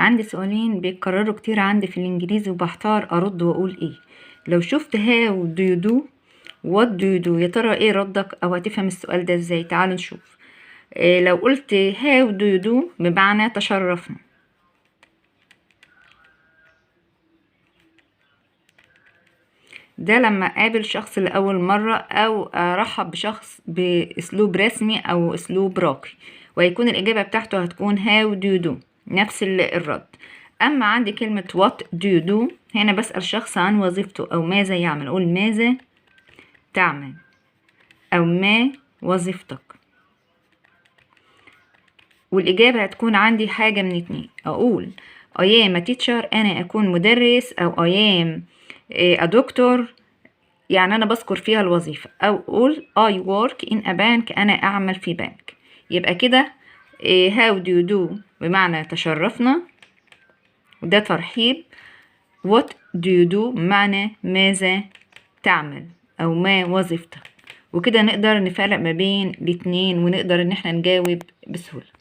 عندي سؤالين بيتكرروا كتير عندي في الانجليزي وبحتار ارد واقول ايه. لو شفت how do you do what do you do، يا ترى ايه ردك او هتفهم السؤال ده ازاي؟ تعالوا نشوف. لو قلت how do you do بمعنى تشرفنا. ده لما اقابل شخص لاول مرة او ارحب بشخص باسلوب رسمي او اسلوب راقي، ويكون الاجابة بتاعته هتكون how do you do، نفس الرد. اما عندي كلمة what do you do، هنا بسأل شخص عن وظيفته او ماذا يعمل، اقول ماذا تعمل او ما وظيفتك، والاجابة هتكون عندي حاجة من اتنين. اقول I am a teacher، انا اكون مدرس، او I am a doctor، يعني أنا بذكر فيها الوظيفة، أو أقول I work in a bank، أنا أعمل في بنك. يبقى كده how do you do بمعنى تشرفنا وده ترحيب. what do you do بمعنى ماذا تعمل أو ما وظيفتك. وكده نقدر نفرق ما بين الاتنين ونقدر إن احنا نجاوب بسهولة.